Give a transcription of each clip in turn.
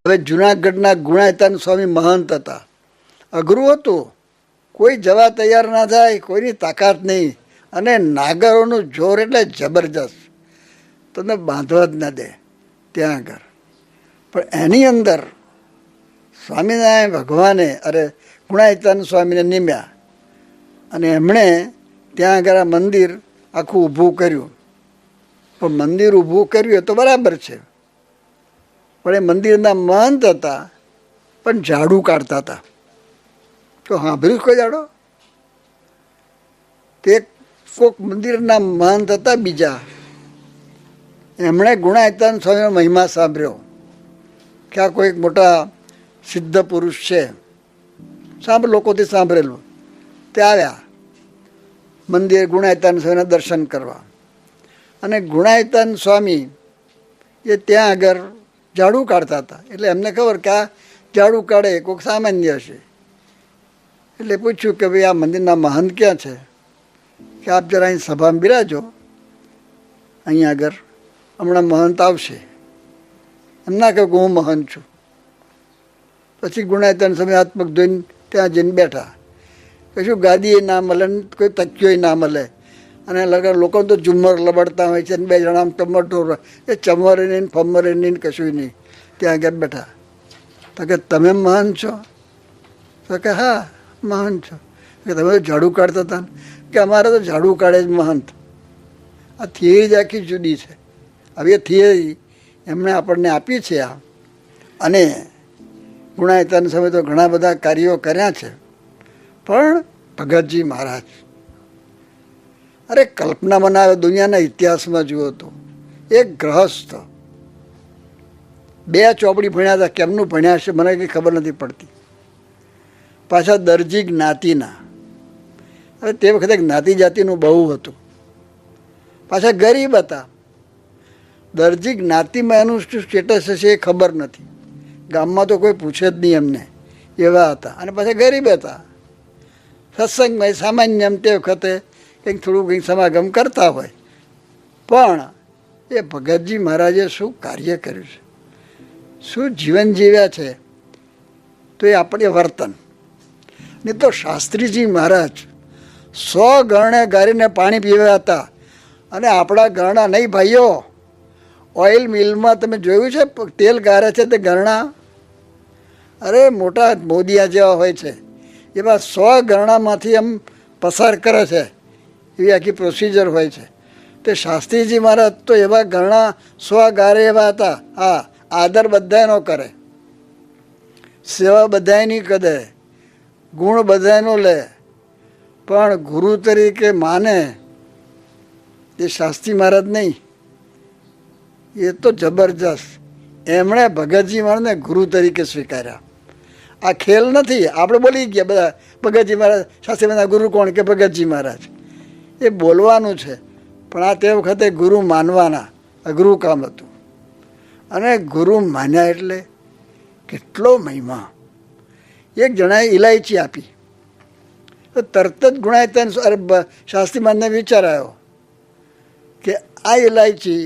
હવે જુનાગઢના ગુણાયતાન સ્વામી મહંત હતા. અઘરું હતું, કોઈ જવા તૈયાર ના થાય, કોઈની તાકાત નહીં, અને નાગરોનું જોર એટલે જબરજસ્ત, તમને બાંધવા જ ન દે ત્યાં આગળ. પણ એની અંદર સ્વામિનારાયણ ભગવાને ગુણાયતાન સ્વામીને નિમ્યા અને એમણે ત્યાં આગળ આ મંદિર આખું ઊભું કર્યું. પણ મંદિર ઊભું કર્યું એ તો બરાબર છે, પણ એ મંદિરના મહંત હતા, પણ ઝાડુ કાઢતા હતા. તો સાંભળ્યું કોઈ ઝાડો? તે કોઈક મંદિરના મહંત હતા બીજા, એમણે ગુણાયતાન સ્વામીનો મહિમા સાંભળ્યો કે આ કોઈક મોટા સિદ્ધ પુરુષ છે, લોકોથી સાંભળેલું. તે આવ્યા મંદિર ગુણાયતાન સ્વામીના દર્શન કરવા, અને ગુણાયતાન સ્વામી એ ત્યાં આગળ ઝાડુ કાઢતા હતા. એટલે એમને ખબર કે આ ઝાડુ કાઢે કોઈક સામાન્ય હશે. એટલે પૂછ્યું કે ભાઈ આ મંદિરના મહંત ક્યાં છે, કે આપ જરા અહીં સભામાં બિરાજો, અહીંયા આગળ હમણાં મહંત આવશે. એમ ના કહ્યું કે હું મહંત છું. પછી ગુણાયતાન સ્વામી હાથ પગ ધોઈને ત્યાં જઈને બેઠા. કશું ગાદી ના મળે, કોઈ તકિયો ના મળે, અને લોકો તો ઝુમ્મર લબડતા હોય છે, અને બે જણા આમ ટમટોર, એ ચમરે નહીં ફમરે નહીં કશું નહીં, ત્યાં આગળ બેઠા. તો કે તમે મહંત છો? તો કે હા મહંત છો. કે તમે તો ઝાડુ કાઢતા હતા? કે અમારે તો ઝાડુ કાઢે જ મહંત. આ થિયરી જ આખી જુદી છે. હવે એ થિયરી એમણે આપણને આપી છે આ. અને ગુણાયતાન સ્વામી તો ઘણા બધા કાર્યો કર્યા છે, પણ ભગતજી મહારાજ કલ્પના બનાવે. દુનિયાના ઇતિહાસમાં જુઓ તો એક ગ્રહસ્થ 2 ચોપડી ભણ્યા હતા. કેમનું ભણ્યા છે મને કંઈ ખબર નથી પડતી. પાછા દરજી જ્ઞાતિના. હવે તે વખતે જ્ઞાતિ જાતિનું બહુ હતું. પાછા ગરીબ હતા. દરજી જ્ઞાતિમાં એનું શું સ્ટેટસ હશે એ ખબર નથી. ગામમાં તો કોઈ પૂછે જ નહીં એમને, એવા હતા. અને પાછા ગરીબ હતા. સત્સંગમાં સામાન્ય એમ તે વખતે કંઈક થોડું કંઈક સમાગમ કરતા હોય. પણ એ ભગતજી મહારાજે શું કાર્ય કર્યું છે, શું જીવન જીવ્યા છે, તો એ આપણે વર્તન. નહીં તો શાસ્ત્રીજી મહારાજ 100 ગરણે ગારીને પાણી પીવ્યા હતા. અને આપણા ગરણા નહીં ભાઈઓ, ઓઇલ મિલમાં તમે જોયું છે તેલ ગારે છે તે ગરણા, મોટા મોદિયા જેવા હોય છે, એવા 100 ગરણામાંથી એમ પસાર કરે છે, એવી આખી પ્રોસિજર હોય છે. તે શાસ્ત્રીજી મહારાજ તો એવા ગરણા 100 ગારે એવા હતા. હા, આદર બધાયનો કરે, સેવા બધાયની કરે, ગુણ બધાયનો લે, પણ ગુરુ તરીકે માને એ શાસ્ત્રી મહારાજ નહીં. એ તો જબરજસ્ત. એમણે ભગતજી મહારાજને ગુરુ તરીકે સ્વીકાર્યા. આ ખેલ નથી. આપણે બોલી ગયા બધા ભગતજી મહારાજ, શાસ્ત્રી મહારાજ ગુરુ કોણ? કે ભગતજી મહારાજ. એ બોલવાનું છે, પણ આ તે વખતે ગુરુ માનવાના અઘરું કામ હતું. અને ગુરુ માન્યા એટલે કેટલો મહિમા. એક જણાએ ઇલાયચી આપી તો તરત જ ગુણાયતાન શાસ્ત્રી મહારાજને વિચાર આવ્યો કે આ ઇલાયચી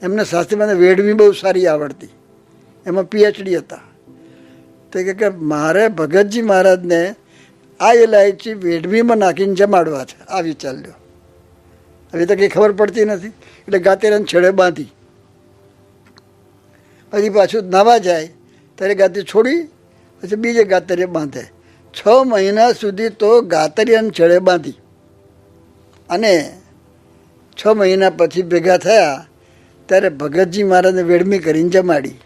એમને શાસ્ત્રી મહારાજને વેડવી બહુ સારી આવડતી, એમાં PhD હતા. તો કે મારે ભગતજી મહારાજને આ ઇલાયચી વેડવીમાં નાખીને જમાડવા છે. આ વિચાર લ્યો. હવે તો કંઈ ખબર પડતી નથી, એટલે ગાતેરાને છેડે બાંધી. પછી પાછું નાવા જાય ત્યારે ગાતી છોડી પછી બીજે ગાતરે બાંધે. 6 મહિના સુધી તો ગાતરિયાને છેડે બાંધી. અને 6 મહિના પછી ભેગા થયા ત્યારે ભગતજી મહારાજને વેડમી કરીને જમાડી.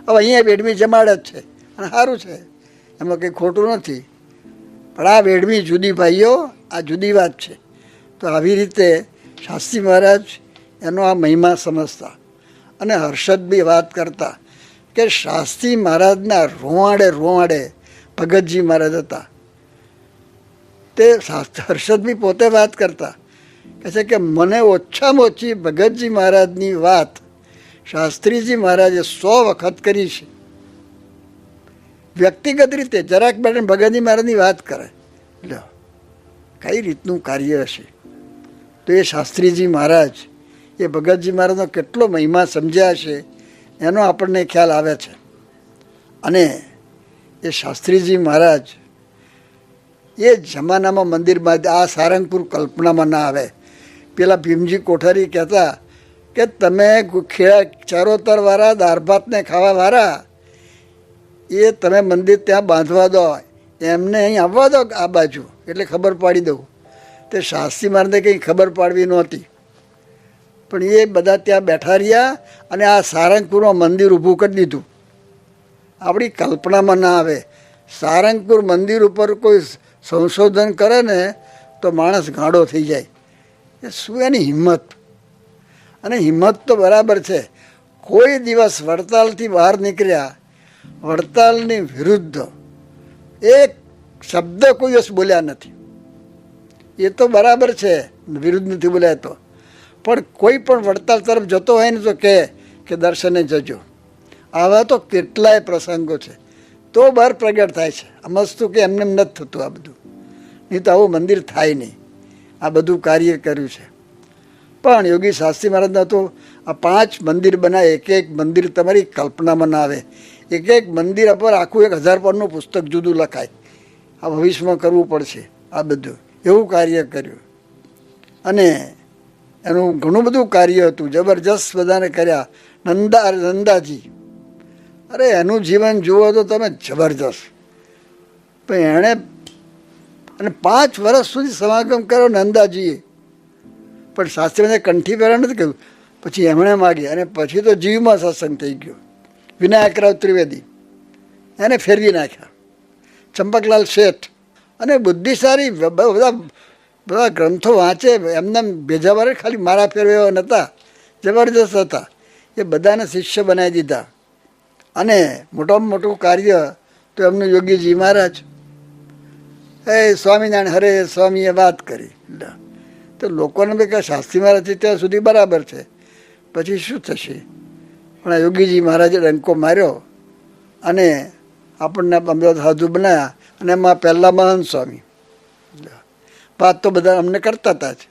હવે અહીંયા વેડમી જમાડે જ છે, અને સારું છે, એમાં કંઈ ખોટું નથી. પણ આ વેડમી જુદી ભાઈઓ, આ જુદી વાત છે. તો આવી રીતે શાસ્ત્રી મહારાજ એનો આ મહિમા સમજતા. અને હર્ષદભાઈ વાત કરતા કે શાસ્ત્રી મહારાજના રોવાડે ભગતજી મહારાજ હતા. તે હર્ષદભાઈ પોતે વાત કરતા કહે છે કે મને ઓછામાં ઓછી ભગતજી મહારાજની વાત શાસ્ત્રીજી મહારાજે 100 વખત કરી છે. વ્યક્તિગત રીતે જરાક બેઠે ભગતજી મહારાજની વાત કરે, લ્યો કઈ રીતનું કાર્ય હશે. તો એ શાસ્ત્રીજી મહારાજ એ ભગતજી મહારાજનો કેટલો મહિમા સમજ્યા છે એનો આપણને ખ્યાલ આવે છે. અને એ શાસ્ત્રીજી મહારાજ એ જમાનામાં મંદિરમાં આ સારંગપુર કલ્પનામાં ના આવે. પેલા ભીમજી કોઠારી કહેતા કે તમે ચરોતરવાળા દાળ ભાતને ખાવાવાળા એ તમે મંદિર ત્યાં બાંધવા દો, એમને અહીં આવવા દો આ બાજુ, એટલે ખબર પાડી દઉં. તે શાસ્ત્રી મહારાજને કંઈ ખબર પાડવી નહોતી, પણ એ બધા ત્યાં બેઠા રહ્યા અને આ સારંગપુરમાં મંદિર ઊભું કરી દીધું. આપણી કલ્પનામાં ના આવે. સારંગપુર મંદિર ઉપર કોઈ સંશોધન કરે ને તો માણસ ગાંડો થઈ જાય. એ શું એની હિંમત! અને હિંમત તો બરાબર છે. કોઈ દિવસ વડતાલથી બહાર નીકળ્યા, વડતાલની વિરુદ્ધ એક શબ્દ કોઈ દિવસ બોલ્યા નથી. એ તો બરાબર છે, વિરુદ્ધ નથી બોલ્યા તો, પણ કોઈ પણ વડતાલ તરફ જતો હોય ને તો કે દર્શને જજો. આવા તો કેટલાય પ્રસંગો છે, તો બહાર પ્રગટ થાય છે. સમજતું કે એમને એમ નથી થતું આ બધું, નહીં તો આવું મંદિર થાય નહીં. આ બધું કાર્ય કર્યું છે. પણ યોગી શાસ્ત્રી મહારાજના તો આ 5 મંદિર બનાવે, એક એક મંદિર તમારી કલ્પનામાં ના આવે. એક એક મંદિર પર આખું 1000 પાનનું પુસ્તક જુદું લખાય. આ ભવિષ્યમાં કરવું પડશે આ બધું, એવું કાર્ય કર્યું. અને એનું ઘણું બધું કાર્ય હતું, જબરજસ્ત બધાને કર્યા. નંદાજી, અરે એનું જીવન જુઓ તો તમે જબરજસ્ત. પણ એણે અને 5 વર્ષ સુધી સમાગમ કર્યો નંદાજીએ, પણ શાસ્ત્રીને કંઠી પહેરા નથી કહ્યું. પછી એમણે માગી અને પછી તો જીવમાં સત્સંગ થઈ ગયો. વિનાયકરાવ ત્રિવેદી એને ફેરવી નાખ્યા. ચંપકલાલ શેઠ અને બુદ્ધિશાળી બધા ગ્રંથો વાંચે, એમને ભેજાવાળે ખાલી મારા ફેરવે એવા નહોતા, જબરજસ્ત હતા. એ બધાને શિષ્ય બનાવી દીધા. અને મોટામાં મોટું કાર્ય તો એમનું યોગીજી મહારાજ એ સ્વામિનારાયણ હરે સ્વામીએ વાત કરી. તો લોકોને બી કે શાસ્ત્રી મહારાજ ત્યાં સુધી બરાબર છે, પછી શું થશે? પણ આ યોગીજી મહારાજે ડંકો માર્યો અને આપણને અમદાવાદ સાધુ બનાવ્યા. અને એમાં પહેલાં મહંત સ્વામી વાત તો બધા અમને કરતા હતા જ,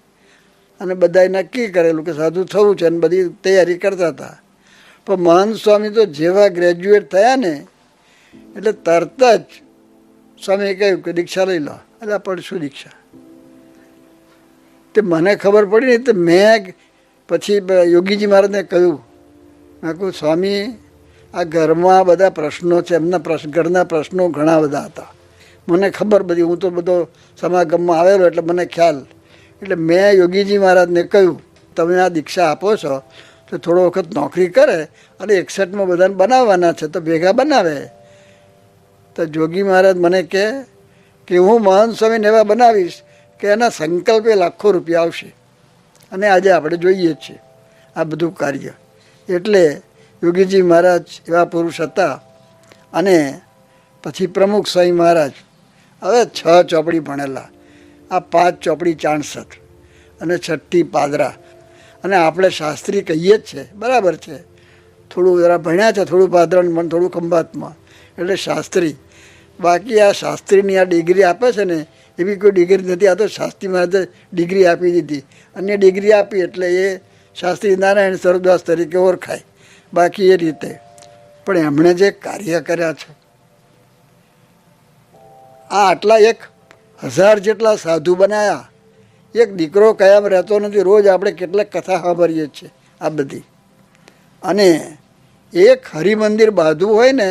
અને બધાએ નક્કી કરેલું કે સાધુ થવું છે, અને બધી તૈયારી કરતા હતા. પણ મહંત સ્વામી તો જેવા ગ્રેજ્યુએટ થયા ને એટલે તરત જ સ્વામીએ કહ્યું કે દીક્ષા લઈ લો. એટલે પણ શું દીક્ષા? તે મને ખબર પડી ને તો મેં પછી યોગીજી મહારાજને કહ્યું, મેં કહ્યું સ્વામી આ ઘરમાં બધા પ્રશ્નો છે, એમના ઘરના પ્રશ્નો ઘણા બધા હતા, મને ખબર બધી, હું તો બધો સમાગમમાં આવેલો એટલે મને ખ્યાલ. એટલે મેં યોગીજી મહારાજને કહ્યું તમે આ દીક્ષા આપો છો તો થોડો વખત નોકરી કરે અને 61માં બધાને બનાવવાના છે તો ભેગા બનાવે. તો જોગી મહારાજ મને કે હું મહંત સ્વામીને એવા બનાવીશ કે એના સંકલ્પે લાખો રૂપિયા આવશે. અને આજે આપણે જોઈએ જ છીએ આ બધું કાર્ય. એટલે યોગીજી મહારાજ એવા પુરુષ હતા. અને પછી પ્રમુખ સ્વામી મહારાજ હવે 6 ચોપડી ભણેલા, આ 5 ચોપડી ચાણસઠ અને 6ઠી પાદરા. અને આપણે શાસ્ત્રી કહીએ જ છે, બરાબર છે, થોડું જરા ભણ્યા છે, થોડું પાદરાનું મન, થોડું ખંભાતમાં, એટલે શાસ્ત્રી. બાકી આ શાસ્ત્રીની આ ડિગ્રી આપે છે ને એવી કોઈ ડિગ્રી નથી. આ તો શાસ્ત્રી મહારાજે ડિગ્રી આપી દીધી, અન્ય ડિગ્રી આપી એટલે એ શાસ્ત્રી નારાયણ સ્વરૂપદાસ તરીકે ઓળખાય. બાકી એ રીતે પણ એમણે જે કાર્ય કર્યા છે, આ આટલા 1000 જેટલા સાધુ બનાવ્યા. એક દીકરો કાયમ રહેતો નથી, રોજ આપણે કેટલાક કથા સાંભળીએ છીએ આ બધી. અને એક હરિમંદિર બાંધવું હોય ને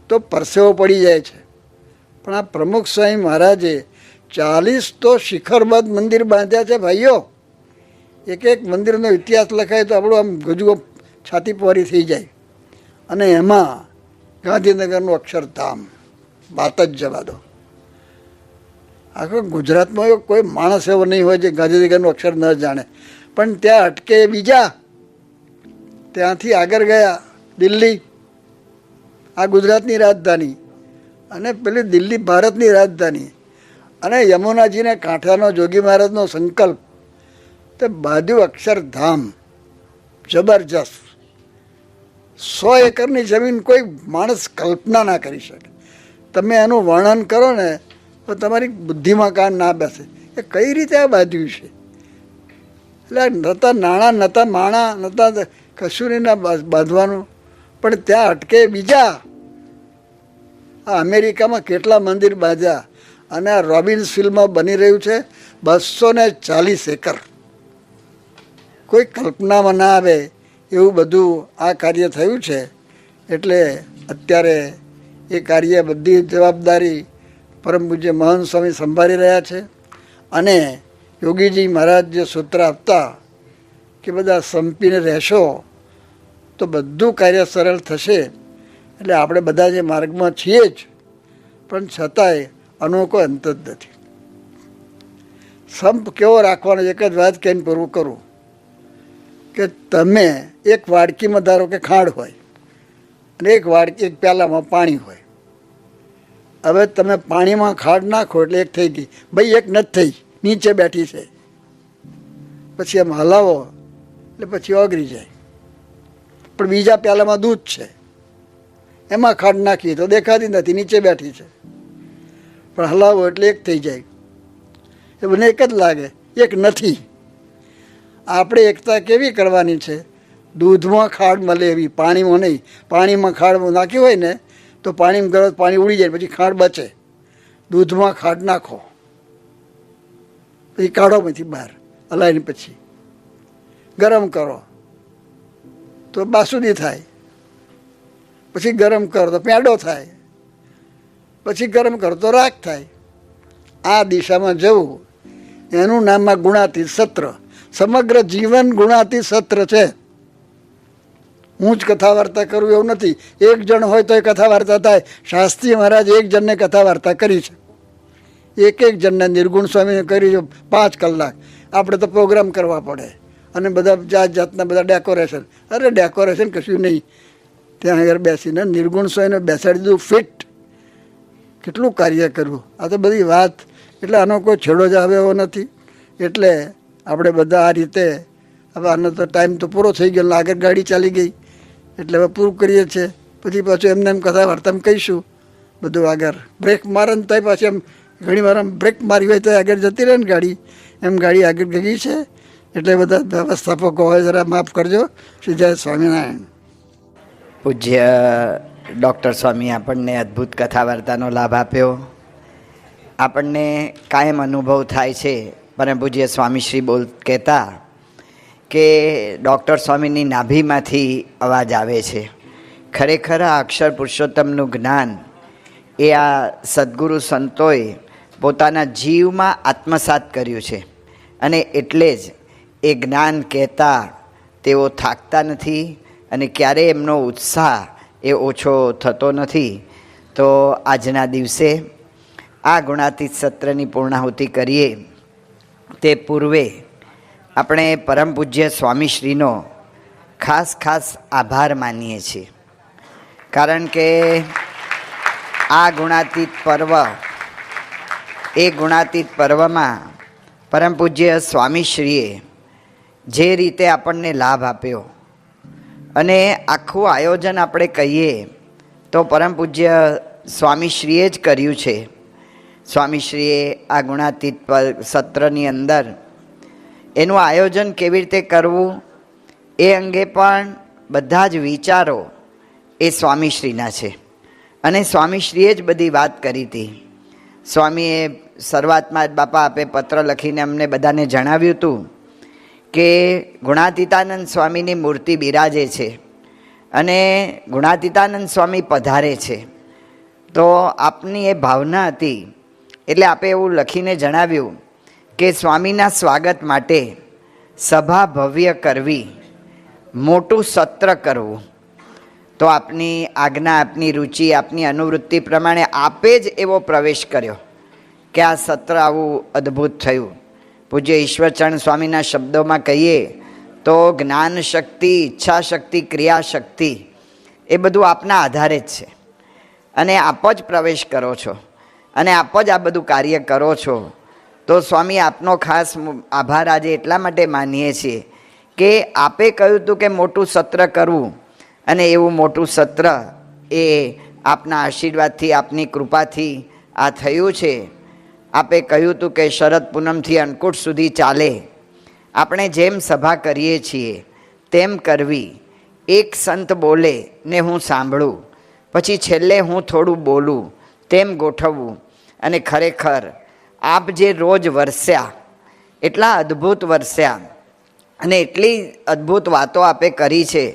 તો પરસેવો પડી જાય છે. પણ આ પ્રમુખ સ્વામી મહારાજે 40 તો શિખરબદ્ધ મંદિર બાંધ્યા છે ભાઈઓ. એક એક મંદિરનો ઇતિહાસ લખાય તો આપણું આમ ગજુ છાતી પહોરી થઈ જાય. અને એમાં ગાંધીનગરનું અક્ષરધામ વાત જ જવા દો. આખો ગુજરાતમાં કોઈ માણસ એવો નહીં હોય જે ગાંધીનગરનું અક્ષર ન જાણે. પણ ત્યાં અટકે બીજા, ત્યાંથી આગળ ગયા દિલ્હી, આ ગુજરાતની રાજધાની, અને પેલી દિલ્હી ભારતની રાજધાની. અને યમુનાજીને કાંઠાનો જોગી મહારાજનો સંકલ્પ, તે બાંધ્યું અક્ષરધામ. જબરજસ્ત. 100 એકરની જમીન કોઈ માણસ કલ્પના ના કરી શકે. તમે એનું વર્ણન કરો ને તો તમારી બુદ્ધિમાં કાન ના બેસે એ કઈ રીતે આ બાંધ્યું છે. એટલે નહોતા નાણાં, નહોતા માણા, નહોતા કશું નહીં ના બાંધવાનું. પણ ત્યાં અટકે બીજા, આ અમેરિકામાં કેટલા મંદિર બાંધ્યા અને આ રોબિન્સ ફિલ્મમાં બની રહ્યું છે 240 એકર. કોઈ કલ્પનામાં ના આવે એવું બધું આ કાર્ય થયું છે. એટલે અત્યારે એ કાર્ય બધી જવાબદારી પરમ પૂજ્ય મહંત સ્વામી સંભાળી રહ્યા છે. અને યોગીજી મહારાજ જે સૂત્ર આપતા કે બધા સંપીને રહેશો તો બધું કાર્ય સરળ થશે. એટલે આપણે બધા જે માર્ગમાં છીએ જ, પણ છતાંય આનો કોઈ અંત જ નથી. સંપ કેવો રાખવાનો, એક જ વાત કહીને પૂરું કરું કે તમે એક વાડકીમાં ધારો કે ખાંડ હોય અને એક પ્યાલામાં પાણી હોય. હવે તમે પાણીમાં ખાંડ નાખો એટલે એક થઈ ગઈ, ભાઈ એક નથી થઈ, નીચે બેઠી છે. પછી એમ હલાવો એટલે પછી ઓગળી જાય. પણ બીજા પ્યાલામાં દૂધ છે, એમાં ખાંડ નાખી તો દેખાતી નથી, નીચે બેઠી છે. પણ હલાવો એટલે એક થઈ જાય. એ બંને એક જ લાગે, એક નથી. આપણે એકતા કેવી કરવાની છે? દૂધમાં ખાંડ મળે એવી, પાણીમાં નહીં. પાણીમાં ખાંડ નાખી હોય ને તો પાણીમાં ગરમ પાણી ઉડી જાય, પછી ખાંડ બચે. દૂધમાં ખાંડ નાખો, પછી કાઢો પછી બહાર હલાવીને પછી ગરમ કરો તો બાસુંદી થાય. પછી ગરમ કરો તો પેંડો થાય. પછી ગરમ કરો તો રાખ થાય. આ દિશામાં જવું એનું નામમાં ગુણાતીત સત્ર. સમગ્ર જીવન ગુણાતીત સત્ર છે. હું જ કથા વાર્તા કરું એવું નથી. એક જણ હોય તો એ કથા વાર્તા થાય. શાસ્ત્રી મહારાજ એક જણને કથા વાર્તા કરી છે. એક જણને નિર્ગુણ સ્વામીને કરી છે 5 કલાક. આપણે તો પ્રોગ્રામ કરવા પડે અને બધા જાત જાતના બધા ડેકોરેશન. અરે ડેકોરેશન કશું નહીં, ત્યાં આગળ બેસીને નિર્ગુણ સ્વામીને બેસાડી દીધું ફિટ. કેટલું કાર્ય કરવું. આ તો બધી વાત. એટલે આનો કોઈ છેડો જ આવે એવો નથી. એટલે આપણે બધા આ રીતે, હવે આનો તો ટાઈમ તો પૂરો થઈ ગયો, આગળ ગાડી ચાલી ગઈ. એટલે હવે પૂરું કરીએ છીએ. પછી પાછું એમને એમ કથા વાર્તામાં કહીશું બધું આગળ. બ્રેક મારે ને તો પાછી એમ ઘણી વાર આમ બ્રેક મારી હોય તો આગળ જતી રહે ને ગાડી, એમ ગાડી આગળ ગઈ છે. એટલે બધા વ્યવસ્થાપકો હોય જરા માફ કરજો. શ્રી જય સ્વામિનારાયણ. પૂજ્ય ડૉક્ટર સ્વામી આપણને અદ્ભુત કથા વાર્તાનો લાભ આપ્યો. આપણને કાયમ અનુભવ થાય છે. પરમ પૂજ્ય સ્વામીશ્રી કહેતા કે ડૉક્ટર સ્વામીની નાભીમાંથી અવાજ આવે છે. ખરેખર આ અક્ષર પુરુષોત્તમનું જ્ઞાન એ આ સદ્ગુરુ સંતોએ પોતાના જીવમાં આત્મસાત કર્યું છે. અને એટલે જ એ જ્ઞાન કહેતા તેઓ થાકતા નથી અને ક્યારેય એમનો ઉત્સાહ એ ઓછો થતો નથી. તો આજના દિવસે આ ગુણાતીત સત્રની પૂર્ણાહુતિ કરીએ તે પૂર્વે આપણે પરમ પૂજ્ય સ્વામીશ્રીનો ખાસ આભાર માનીએ છીએ. કારણ કે આ ગુણાતીત પર્વ, એ ગુણાતીત પર્વમાં પરમ પૂજ્ય સ્વામીશ્રીએ જે રીતે આપણને લાભ આપ્યો અને આખું આયોજન આપણે કહીએ તો પરમ પૂજ્ય સ્વામીશ્રીએ જ કર્યું છે. સ્વામીશ્રીએ આ ગુણાતીત સત્રની અંદર એનું આયોજન કેવી રીતે કરવું એ અંગે પણ બધા જ વિચારો એ સ્વામીશ્રીના છે. અને સ્વામીશ્રીએ જ બધી વાત કરી હતી. સ્વામીએ શરૂઆતમાં જ બાપા આપે પત્ર લખીને અમને બધાને જણાવ્યું હતું કે ગુણાતીતાનંદ સ્વામીની મૂર્તિ બિરાજે છે અને ગુણાતીતાનંદ સ્વામી પધારે છે. તો આપની એ ભાવના હતી એટલે આપે એવું લખીને જણાવ્યું કે સ્વામીના સ્વાગત માટે સભા ભવ્ય કરવી, મોટું સત્ર કરવું. તો આપની આજ્ઞા, આપની રુચિ, આપની અનુવૃત્તિ પ્રમાણે આપે જ એવો પ્રવેશ કર્યો કે આ સત્ર આવું અદ્ભુત થયું. પૂજ્ય ઈશ્વરચરણ સ્વામીના શબ્દોમાં કહીએ તો જ્ઞાન શક્તિ, ઈચ્છા શક્તિ, ક્રિયા શક્તિ એ બધું આપના આધારે જ છે. અને આપ જ પ્રવેશ કરો છો અને આપ જ આ બધું કાર્ય કરો છો. તો સ્વામી આપનો ખાસ આભાર આજે એટલા માટે માનીએ છીએ કે આપે કહ્યું હતું કે મોટું સત્ર કરવું અને એવું મોટું સત્ર એ આપના આશીર્વાદથી, આપની કૃપાથી આ થયું છે. આપે કહ્યું હતું કે શરદ પૂનમથી અંકુટ સુધી ચાલે. આપણે જેમ સભા કરીએ છીએ તેમ કરવી. એક સંત બોલે ને હું સાંભળું, પછી છેલ્લે હું થોડું બોલું તેમ ગોઠવવું. અને ખરેખર આપ જે રોજ વરસ્યા એટલા અદ્ભુત વરસ્યા અને એટલી અદ્ભુત વાતો આપે કરી છે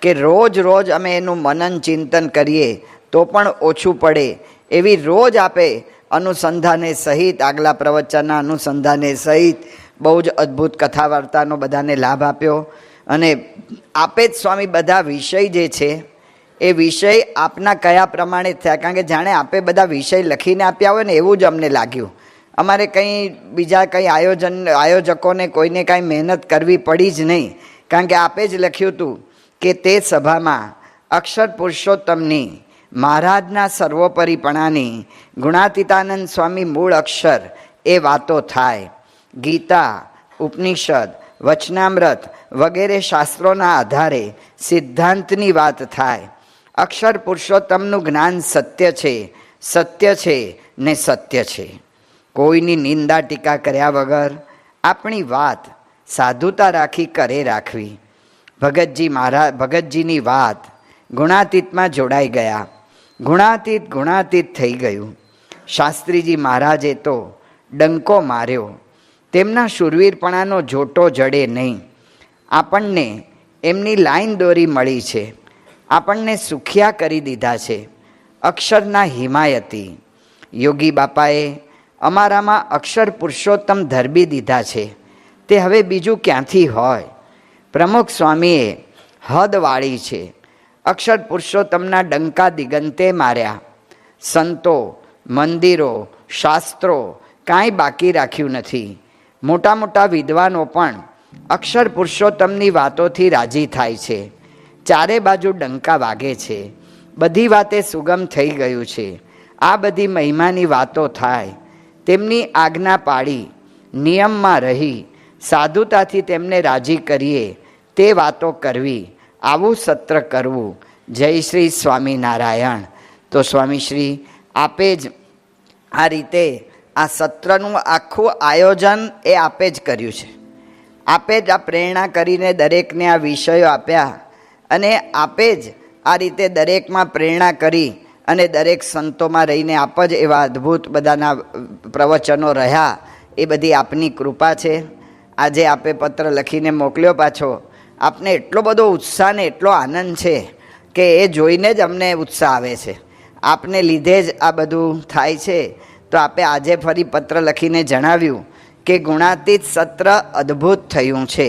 કે રોજ રોજ અમે એનું મનન ચિંતન કરીએ તો પણ ઓછું પડે એવી રોજ આપે અનુસંધાને સહિત આગલા પ્રવચનના અનુસંધાને સહિત બહુ જ અદ્ભુત કથા વાર્તાનો બધાને લાભ આપ્યો. અને આપે જ સ્વામી બધા વિષય જે છે એ વિષય આપના કયા પ્રમાણે થયા, કારણ કે જાણે આપે બધા વિષય લખીને આપ્યા હોય ને એવું જ અમને લાગ્યું. અમારે કંઈ બીજા કંઈ આયોજકોને કોઈને કાંઈ મહેનત કરવી પડી જ નહીં, કારણ કે આપે જ લખ્યું હતું કે તે સભામાં અક્ષર પુરુષોત્તમની મહારાજના સર્વોપરીપણાની ગુણાતીતાનંદ સ્વામી મૂળ અક્ષર એ વાતો થાય. ગીતા, ઉપનિષદ, વચનામૃત વગેરે શાસ્ત્રોના આધારે સિદ્ધાંતની વાત થાય. અક્ષર પુરુષોત્તમનું જ્ઞાન સત્ય છે, સત્ય છે ને સત્ય છે. કોઈની નિંદા ટીકા કર્યા વગર આપણી વાત સાધુતા રાખી કરે રાખવી. ભગતજીની વાત ગુણાતીતમાં જોડાઈ ગયા. ગુણાતીત થઈ ગયું. શાસ્ત્રીજી મહારાજે તો ડંકો માર્યો. તેમના શૂરવીરપણાનો જોટો જડે નહીં. આપણને એમની લાઈન દોરી મળી છે. આપણને સુખિયા કરી દીધા છે. અક્ષરના હિમાયતી યોગી બાપાએ અમારામાં અક્ષર પુરુષોત્તમ ધરબી દીધા છે. તે હવે બીજું ક્યાંથી હોય? પ્રમુખ સ્વામીએ હદ વાળી છે. અક્ષર પુરુષોત્તમના ડંકા દિગંતે માર્યા. સંતો, મંદિરો, શાસ્ત્રો કાંઈ બાકી રાખ્યું નથી. મોટા મોટા વિદ્વાનો પણ અક્ષર પુરુષોત્તમની વાતોથી રાજી થાય છે. ચારે બાજુ ડંકા વાગે છે. બધી વાતે સુગમ થઈ ગયું છે. આ બધી મહિમાની વાતો થાય. તેમની આજ્ઞા પાળી નિયમમાં રહી સાધુતાથી તેમને રાજી કરીએ તે વાતો કરવી, આવું સત્ર કરવું. જય શ્રી સ્વામિનારાયણ. તો સ્વામીશ્રી આપે જ આ રીતે આ સત્રનું આખું આયોજન એ આપે જ કર્યું છે. આપે જ આ પ્રેરણા કરીને દરેકને આ વિષયો આપ્યા અને આપે જ આ રીતે દરેકમાં પ્રેરણા કરી અને દરેક સંતોમાં રહીને આપ જ એવા અદ્ભુત બધાના પ્રવચનો રહ્યા. એ બધી આપની કૃપા છે. આજે આપે પત્ર લખીને મોકલ્યો પાછો. આપને એટલો બધો ઉત્સાહ ને એટલો આનંદ છે કે એ જોઈને જ અમને ઉત્સાહ આવે છે. આપને લીધે જ આ બધું થાય છે. તો આપે આજે ફરી પત્ર લખીને જણાવ્યું કે ગુણાતીત સત્ર અદ્ભુત થયું છે.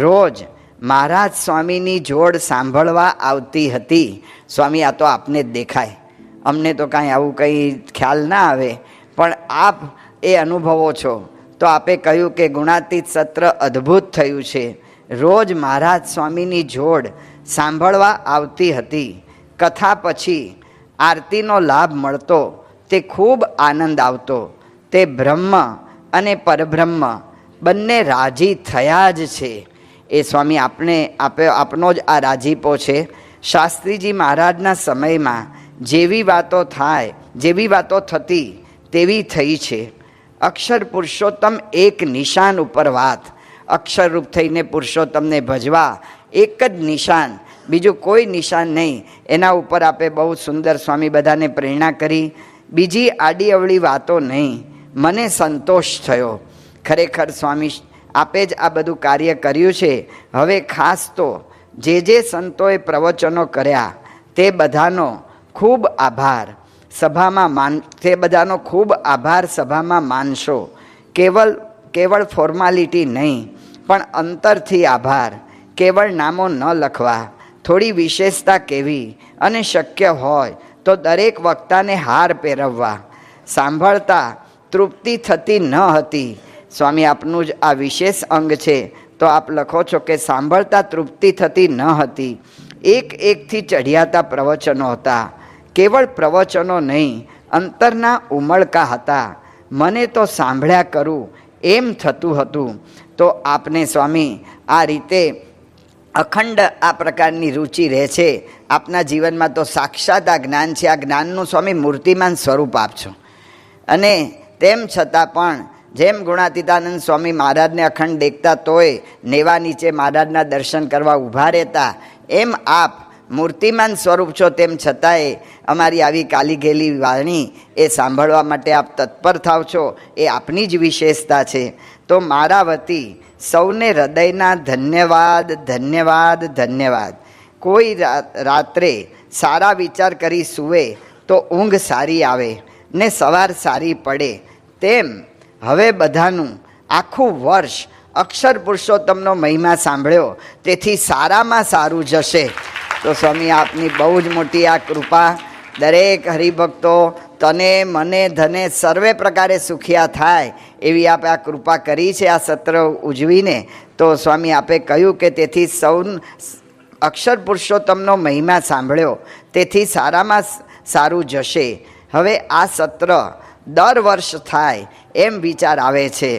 રોજ મહારાજ સ્વામીની જોડ સાંભળવા આવતી હતી. સ્વામી આ તો આપને જ દેખાય, અમને તો કાંઈ આવું કંઈ ખ્યાલ ના આવે, પણ આપ એ અનુભવો છો. તો આપે કહ્યું કે ગુણાતીત સત્ર અદ્ભુત થયું છે. રોજ મહારાજ સ્વામીની જોડ સાંભળવા આવતી હતી. કથા પછી આરતીનો લાભ મળતો તે ખૂબ આનંદ આવતો. તે બ્રહ્મ અને પરબ્રહ્મ બંને રાજી થયા જ છે. એ સ્વામી આપનો જ આ રાજીપો છે. શાસ્ત્રીજી મહારાજના સમયમાં જેવી વાતો થાય, જેવી વાતો થતી તેવી થઈ છે. અક્ષર પુરુષોત્તમ એક નિશાન ઉપર વાત. અક્ષરરૂપ થઈને પુરુષોત્તમને ભજવા એક જ નિશાન, બીજું કોઈ નિશાન નહીં. એના ઉપર આપે બહુ સુંદર સ્વામી બધાને પ્રેરણા કરી. બીજી આડી અવળી વાતો નહીં. મને સંતોષ થયો. ખરેખર સ્વામી આપે જ આ બધું કાર્ય કર્યું છે. હવે ખાસ તો જે સંતોએ પ્રવચનો કર્યા તે બધાનો ખૂબ આભાર સભામાં માનશો. કેવળ ફોર્માલિટી નહીં, પણ અંતરથી આભાર. કેવળ નામો ન લખવા, થોડી વિશેષતા કહેવી અને શક્ય હોય તો દરેક વક્તાને હાર પહેરવવા. સાંભળતા તૃપ્તિ થતી ન હતી. સ્વામી આપનું જ આ વિશેષ અંગ છે. તો આપ લખો છો કે સાંભળતા તૃપ્તિ થતી ન હતી. એકથી ચઢિયાતા પ્રવચનો હતા. કેવળ પ્રવચનો નહીં, અંતરના ઉમળકા હતા. મને તો સાંભળ્યા કરું એમ થતું હતું. તો આપને સ્વામી આ રીતે અખંડ આ પ્રકારની રુચિ રહે છે. આપના જીવનમાં તો સાક્ષાત આ જ્ઞાન છે. આ જ્ઞાનનું સ્વામી મૂર્તિમાન સ્વરૂપ આપશો. અને તેમ છતાં પણ જેમ ગુણાતીતાનંદ સ્વામી મહારાજને અખંડ દેખતા તોય નેવા નીચે મહારાજના દર્શન કરવા ઊભા રહેતા, એમ આપ મૂર્તિમાન સ્વરૂપ છો, તેમ છતાંય અમારી આવી કાલી ગેલી વાણી એ સાંભળવા માટે આપ તત્પર થાવ છો, એ આપની જ વિશેષતા છે. તો મારા વતી સૌને હૃદયના ધન્યવાદ, ધન્યવાદ, ધન્યવાદ. કોઈ રાત્રે સારા વિચાર કરી સૂવે તો ઊંઘ સારી આવે ને સવાર સારી પડે, તેમ હવે બધાનું આખું વર્ષ અક્ષર પુરુષોત્તમનો મહિમા સાંભળ્યો, તેથી સારામાં સારું જશે. તો સ્વામી આપની બહુ જ મોટી આ કૃપા. દરેક હરિભક્તો તને મને ધને સર્વે પ્રકારે સુખિયા થાય એવી આપે આ કૃપા કરી છે આ સત્ર ઉજવીને. તો સ્વામી આપે કહ્યું કે તેથી સૌ અક્ષર પુરુષોત્તમનો મહિમા સાંભળ્યો, તેથી સારામાં સારું જશે. હવે આ સત્ર દર વર્ષ થાય એમ વિચાર આવે છે.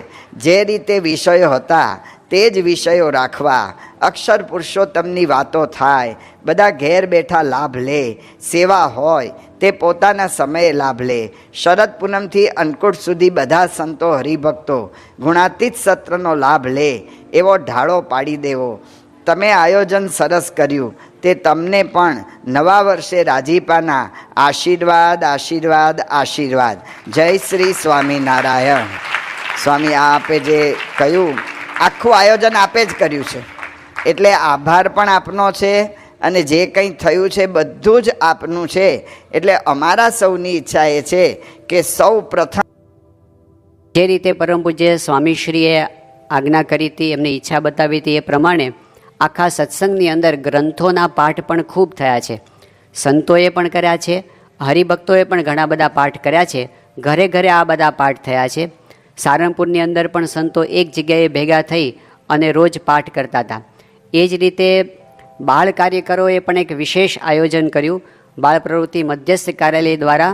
જે રીતે વિષયો હતા તે જ વિષયો રાખવા, અક્ષર પુરુષોત્તમની વાતો થાય, બધા ઘેર બેઠા લાભ લે, સેવા હોય તે પોતાના સમયે લાભ લે. શરદ પૂનમથી અન્નકૂટ સુધી બધા સંતો હરિભક્તો ગુણાતીત સત્રનો લાભ લે એવો ઢાળો પાડી દેવો. તમે આયોજન સરસ કર્યું, તે તમને પણ નવા વર્ષે રાજીપાના આશીર્વાદ, આશીર્વાદ, આશીર્વાદ. જય શ્રી સ્વામિનારાયણ. સ્વામી આપે જે કહ્યું આખું આયોજન આપે જ કર્યું છે, એટલે આભાર પણ આપનો છે અને જે કંઈ થયું છે બધું જ આપનું છે. એટલે અમારા સૌની ઈચ્છા એ છે કે સૌ પ્રથમ જે રીતે પરમ પૂજ્ય સ્વામીશ્રીએ આજ્ઞા કરી હતી, એમની ઈચ્છા બતાવી હતી, એ પ્રમાણે આખા સત્સંગની અંદર ગ્રંથોના પાઠ પણ ખૂબ થયા છે. સંતોએ પણ કર્યા છે, હરિભક્તોએ પણ ઘણા બધા પાઠ કર્યા છે. ઘરે ઘરે આ બધા પાઠ થયા છે. સારંગપુરની અંદર પણ સંતો એક જગ્યાએ ભેગા થઈ અને રોજ પાઠ કરતા હતા. એ જ રીતે બાળ કાર્યકરોએ પણ એક વિશેષ આયોજન કર્યું. બાળ પ્રવૃત્તિ મધ્યસ્થ કાર્યાલય દ્વારા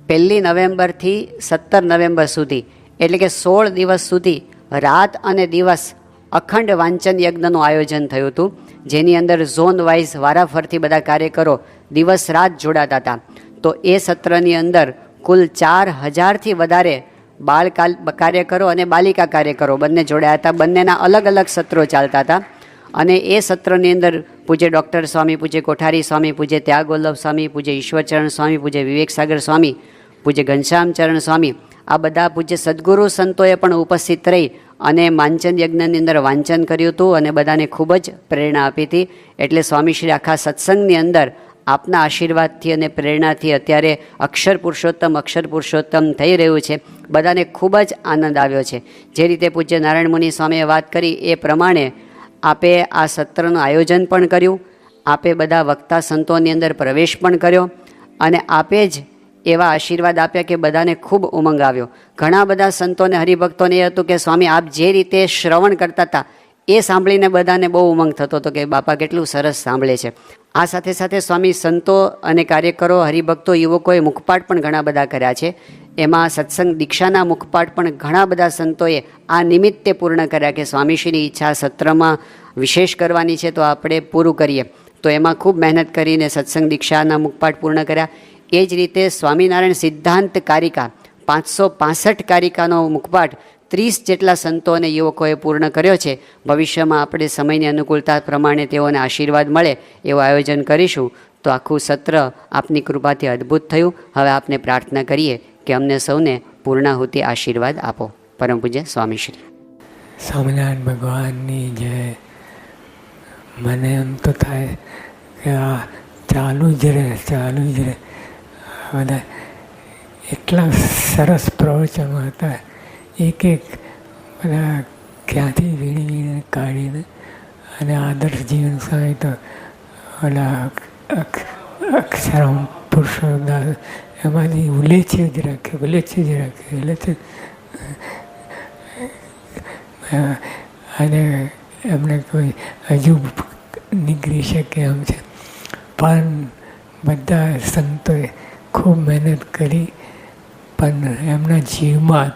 1 નવેમ્બરથી 17 નવેમ્બર સુધી, એટલે કે 16 દિવસ સુધી રાત અને દિવસ અખંડ વાંચન યજ્ઞનું આયોજન થયું હતું, જેની અંદર ઝોન વાઇઝ વારાફરતી બધા કાર્યકરો દિવસ રાત જોડાતા હતા. તો એ સત્રની અંદર કુલ 4000થી વધારે બાળ કાર્યકરો અને બાલિકા કાર્યકરો બંને જોડાયા હતા. બંનેના અલગ અલગ સત્રો ચાલતા હતા. અને એ સત્રની અંદર પૂજ્ય ડૉક્ટર સ્વામી, પૂજ્ય કોઠારી સ્વામી, પૂજ્ય ત્યાગવલ્લભ સ્વામી, પૂજ્ય ઈશ્વરચરણ સ્વામી, પૂજ્ય વિવેકસાગર સ્વામી, પૂજ્ય ઘનશ્યામચરણ સ્વામી, આ બધા પૂજ્ય સદગુરુ સંતોએ પણ ઉપસ્થિત રહી અને વાંચન યજ્ઞની અંદર વાંચન કર્યું હતું અને બધાને ખૂબ જ પ્રેરણા આપી હતી. એટલે સ્વામીશ્રી આખા સત્સંગની અંદર આપના આશીર્વાદથી અને પ્રેરણાથી અત્યારે અક્ષર પુરુષોત્તમ થઈ રહ્યું છે. બધાને ખૂબ જ આનંદ આવ્યો છે. જે રીતે પૂજ્ય નારાયણ મુનિ સ્વામીએ વાત કરી એ પ્રમાણે આપે આ સત્રનું આયોજન પણ કર્યું, આપે બધા વક્તા સંતોની અંદર પ્રવેશ પણ કર્યો અને આપે જ એવા આશીર્વાદ આપ્યા કે બધાને ખૂબ ઉમંગ આવ્યો. ઘણા બધા સંતોને હરિભક્તોને એ હતું કે સ્વામી આપ જે રીતે શ્રવણ કરતા હતા એ સાંભળીને બધાને બહુ ઉમંગ થતો હતો કે બાપા કેટલું સરસ સાંભળે છે. આ સાથે સાથે સ્વામી સંતો અને કાર્યકરો, હરિભક્તો, યુવકોએ મુખપાઠ પણ ઘણા બધા કર્યા છે. એમાં સત્સંગ દીક્ષાના મુખપાઠ પણ ઘણા બધા સંતોએ આ નિમિત્તે પૂર્ણ કર્યા કે સ્વામીશ્રીની ઈચ્છા સત્રમાં વિશેષ કરવાની છે તો આપણે પૂરું કરીએ. તો એમાં ખૂબ મહેનત કરીને સત્સંગ દીક્ષાના મુખપાઠ પૂર્ણ કર્યા. એ જ રીતે સ્વામિનારાયણ સિદ્ધાંત કારિકા 565 કારિકાનો મુખપાઠ 30 જેટલા સંતો અને યુવકોએ પૂર્ણ કર્યો છે. ભવિષ્યમાં આપણે સમયની અનુકૂળતા પ્રમાણે તેઓને આશીર્વાદ મળે એવું આયોજન કરીશું. તો આખું સત્ર આપની કૃપાથી અદ્ભુત થયું. હવે આપને પ્રાર્થના કરીએ કે અમને સૌને પૂર્ણાહુતિ આશીર્વાદ આપો. પરમ પૂજ્ય સ્વામીશ્રી. સ્વામિનારાયણ ભગવાનની જય. મને એમ તો થાય કે આ ચાલુ જ રહે બધા એટલા સરસ પ્રવચનો હતા. એક બધા ક્યાંથી વીણી કાઢીને અને આદર્શ જીવન સ્વામી તો ઓલા અક્ષરમ પુરુષોદાસ એમાંથી ઉલ્લેખ્ય જ રાખે અને એમને કોઈ હજુ નીકળી શકે એમ છે. પણ બધા સંતોએ ખૂબ મહેનત કરી, પણ એમના જીવમાં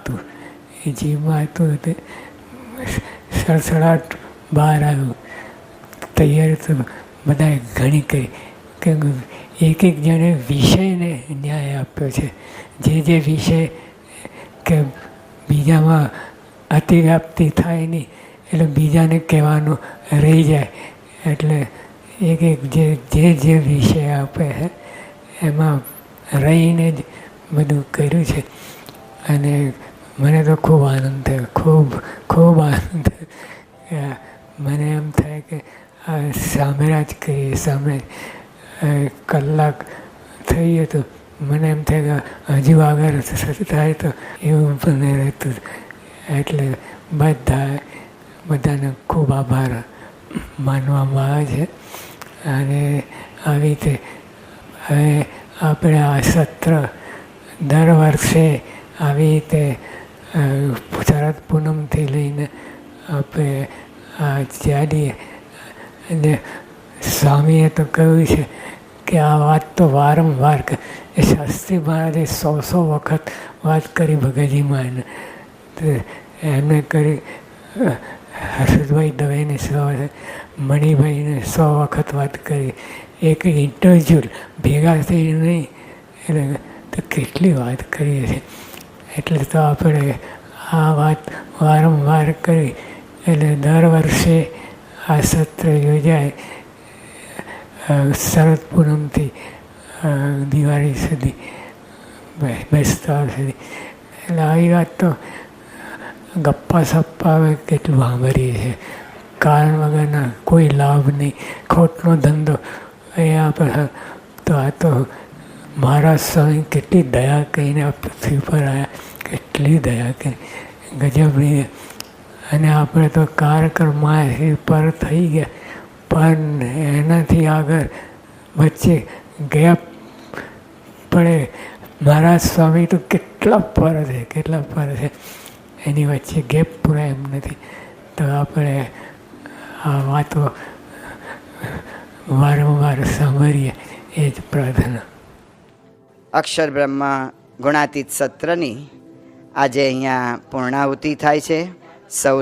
હતું તે સડસડાટ બહાર આવ્યું. તૈયારી તો બધાએ ઘણી કરી કે એક જણે વિષયને ન્યાય આપ્યો છે. જે વિષય કે બીજામાં અતિવ્યાપ્તિ થાય નહીં એટલે બીજાને કહેવાનું રહી જાય. એટલે એક જે વિષય આપે છે એમાં રહીને જ બધું કર્યું છે. અને મને તો ખૂબ આનંદ થયો, ખૂબ આનંદ થયો. મને એમ થાય કે આ સામેરા જ કરીએ, સામે કલાક થઈએ તો મને એમ થાય કે હજુ આગળ થાય તો એવું મને રહેતું. એટલે બધાને ખૂબ આભાર માનવામાં આવે છે. અને આવી રીતે હવે આપણે આ સત્ર દર વર્ષે આવી રીતે શરદ પૂનમથી લઈને આપણે આ ચાલીએ. અને સ્વામીએ તો કહ્યું છે કે આ વાત તો વારંવાર શાસ્ત્રી મહારાજે 100 વખત વાત કરી ભગતજીમાં. એમને કરી હર્ષદભાઈ દવેને 100, મણિભાઈને 100 વખત વાત કરી. એક ઇન્ડિવિજ્યુઅલ ભેગા થઈ નહીં એટલે તો કેટલી વાત કરીએ છીએ. એટલે તો આપણે આ વાત વારંવાર કરી. એટલે દર વર્ષે આ સત્ર યોજાય શરદ પૂનમથી દિવાળી સુધી, બેસતા સુધી. એટલે આવી વાત તો ગપ્પા સપ્પા હવે કેટલું સાંભળીએ છીએ. કારણ વગરના કોઈ લાભ નહીં, ખોટનો ધંધો. એ આપણે તો આ તો મહારાજ સ્વામી કેટલી દયા કહીને આ પૃથ્વી પર આવ્યા, કેટલી દયા કરી, ગજબની. અને આપણે તો કાર્યક્રમમાં પર થઈ ગયા, પણ એનાથી આગળ વચ્ચે ગેપ પડે. મહારાજ સ્વામી તો કેટલા પર છે, એની વચ્ચે ગેપ પૂરા એમ નથી. તો આપણે આ વાતો વારંવાર સાંભળીએ એ જ પ્રાર્થના. અક્ષર બ્રહ્મા ગુણાતીત સત્રની આજે અહીંયા પૂર્ણાહુતિ થાય છે. સૌ